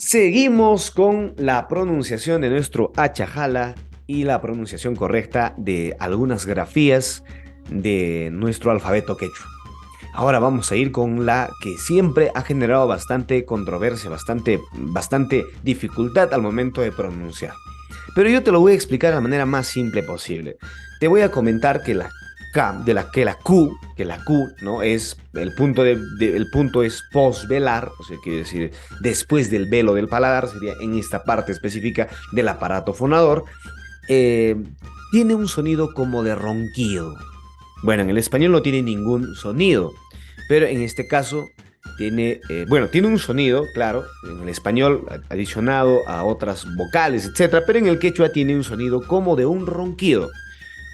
Seguimos con la pronunciación de nuestro Achajala y la pronunciación correcta de algunas grafías de nuestro alfabeto quechua. Ahora vamos a ir con la que siempre ha generado bastante controversia, bastante dificultad al momento de pronunciar. Pero yo te lo voy a explicar de la manera más simple posible. Te voy a comentar que la K, que la Q, ¿no? Es el punto el punto es posvelar, o sea, quiere decir después del velo del paladar, sería en esta parte específica del aparato fonador. eh, Tiene un sonido como de ronquido. Bueno, en el español no tiene ningún sonido, pero en este caso tiene un sonido, claro, en el español adicionado a otras vocales, etcétera, pero en el quechua tiene un sonido como de un ronquido.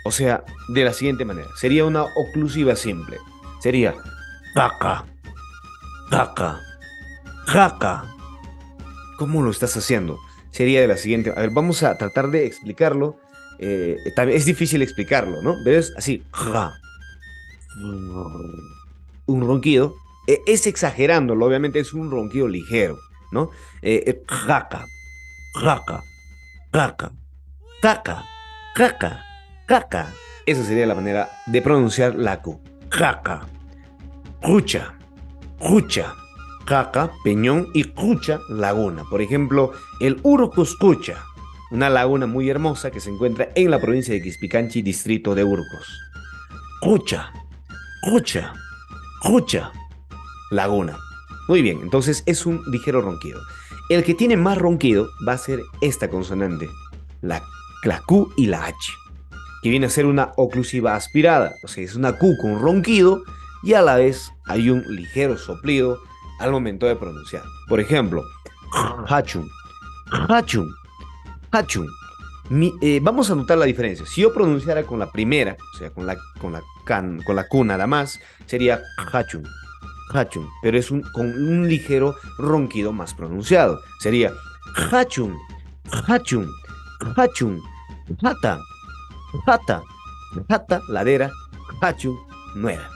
O sea, de la siguiente manera, sería una oclusiva simple. Sería caca, caca, caca. ¿Cómo lo estás haciendo? Sería de la siguiente. A ver, vamos a tratar de explicarlo. También es difícil explicarlo, ¿no? ¿Ves? Así. Un ronquido. Es exagerándolo, obviamente es un ronquido ligero, ¿no? Jaca, jaca, caca, caca, caca, caca. Esa sería la manera de pronunciar la Q. Caca, cucha, cucha, caca, peñón y cucha, laguna. Por ejemplo, el Urcuscucha, una laguna muy hermosa que se encuentra en la provincia de Quispicanchi, distrito de Urcos. Cucha, cucha, cucha, laguna. Muy bien, entonces es un ligero ronquido. El que tiene más ronquido va a ser esta consonante, la, la Q y la H, que viene a ser una oclusiva aspirada, o sea, es una Q con ronquido y a la vez hay un ligero soplido al momento de pronunciar. Por ejemplo, hachun, hachun, hachun. Vamos a notar la diferencia. Si yo pronunciara con la primera, o sea, con la Q nada más, sería hachun, hachun, pero con un ligero ronquido más pronunciado. Sería hachun, hachun, hachun, hata, hata, hata, ladera, hachu, nuera.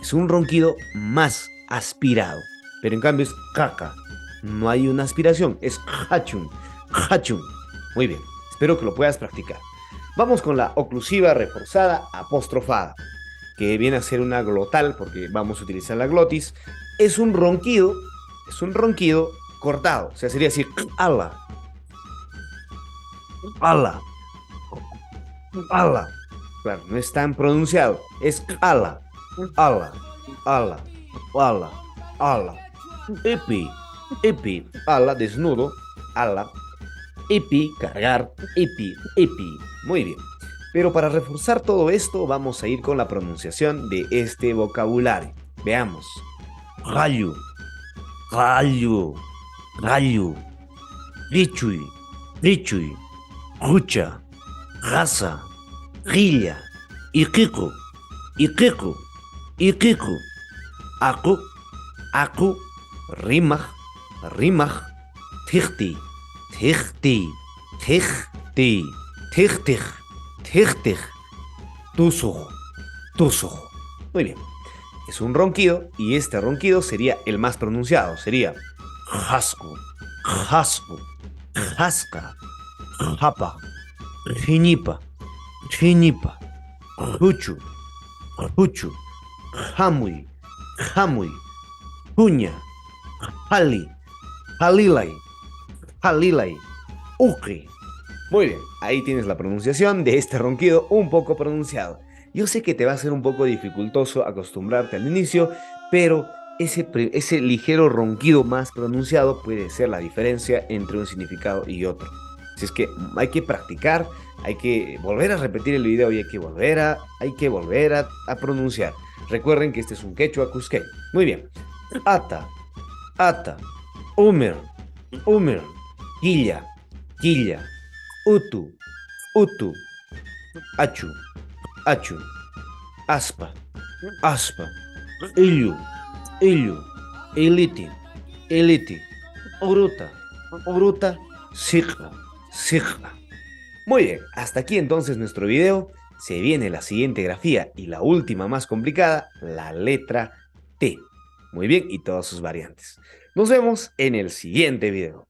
Es un ronquido más aspirado, pero en cambio es caca. No hay una aspiración, es hachun, hachun. Muy bien, espero que lo puedas practicar. Vamos con la oclusiva reforzada apostrofada, que viene a ser una glotal porque vamos a utilizar la glotis. Es un ronquido, es un ronquido cortado, o sea, sería decir ala, ala, ala. Claro, no es tan pronunciado, es ala, ala, ala, ala, ala. Epi, epi, ala, desnudo, ala, epi, cargar, epi, epi. Muy bien. Pero para reforzar todo esto, vamos a ir con la pronunciación de este vocabulario. Veamos. Rayo, rayo, rayo, richui, richui, rucha, raza, rilla, iquico, iquico, iquico, aku, aku, rimaj, rimaj, tichti, tichti, tichti, tichtij, tichtij, tusuj, tusuj. Muy bien. Es un ronquido y este ronquido sería el más pronunciado. Sería jasco, jasco, jasca, japa, jinipa, jinipa, juchu, juchu, jamui, jamui, puña, jali, jalilay, jalilay, uki. Muy bien, ahí tienes la pronunciación de este ronquido un poco pronunciado. Yo sé que te va a ser un poco dificultoso acostumbrarte al inicio, pero ese ligero ronquido más pronunciado puede ser la diferencia entre un significado y otro. Así es que hay que practicar, hay que volver a repetir el video y hay que volver a pronunciar. Recuerden que este es un quechua cusqueñ. Muy bien. Ata, ata, umer, umer, quilla, quilla, utu, utu, achu, achu, aspa, aspa, illu, illu, eliti, eliti, oruta, oruta, sigla, sigla. Muy bien, hasta aquí entonces nuestro video. Se viene la siguiente grafía y la última más complicada, la letra T. Muy bien, y todas sus variantes. Nos vemos en el siguiente video.